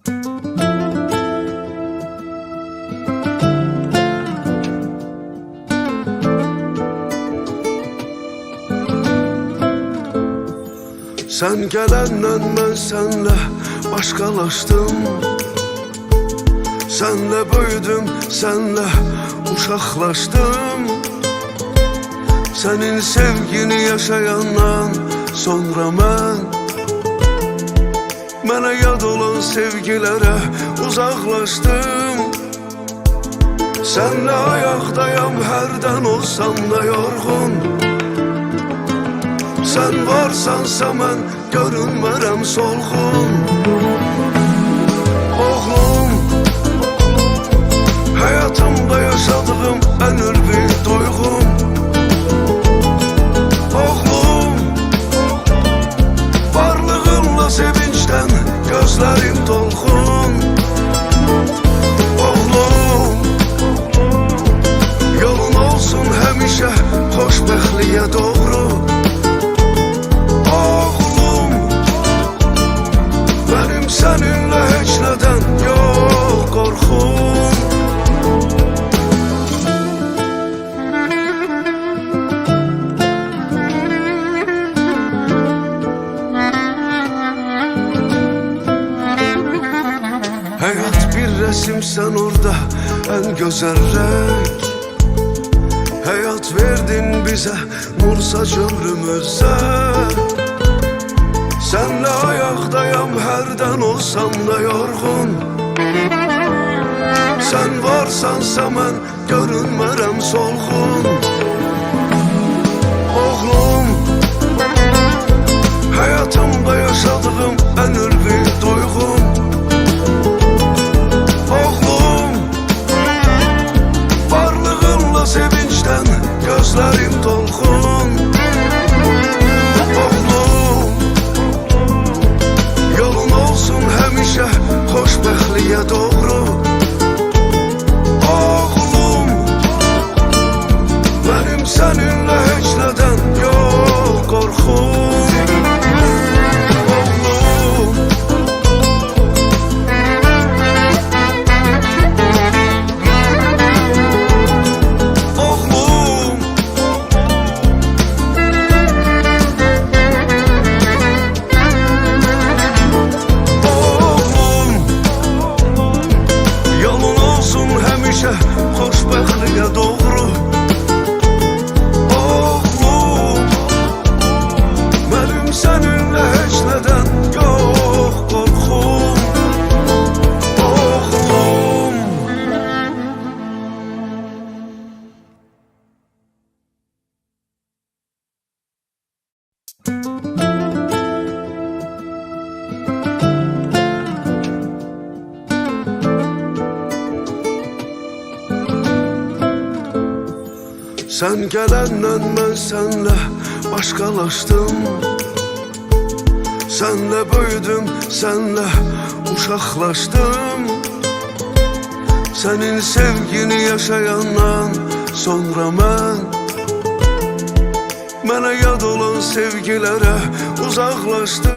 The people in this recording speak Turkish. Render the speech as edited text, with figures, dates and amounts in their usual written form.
Sen gelenden ben senle başkalaştım. Senle büyüdüm, senle uşaqlaştım. Senin sevgini yaşayandan sonra mənə yad olan sevgilərə uzaqlaşdım. Senle ayaqdayam, hərdən olsam da yorğun. Sen varsansa mən görünmərəm solğun. Oğlum, hayatımda yaşadığım en ülvi duyğum. Oğlum, varlığınla sevinçten gözlerim dolğun. Oğlum, yolun olsun həmişə xoşbəxtliyə doğru. Seninle hiç neden yok korkum. Hayat bir resim, sen orada en güzel renk. Hayat verdin bize, nur saç ömrümüze. Senle ayaktayam, hərdən olsam da yorğun. Sen varsansa mən görünmərəm solğun. Oğlum, hayatımda yaşadığım en ülvi duyğum. Oğlum, varlığınla sevinçten gözlerim dolğun. Həmişə xoşbəxtliyə doğru. Oğlum, benim seninle heç nədən yok qorxum. Oğlum, oğlum, xoşbəxtliyə doğru. Oğlum, mənim səninlə heç nədən yox qorxum. Oğlum. Sen gelenden ben senle başkalaştım. Senle büyüdüm, senle uşaqlaştım. Senin sevgini yaşayandan sonra mənə yad olan sevgilərə uzaqlaştım.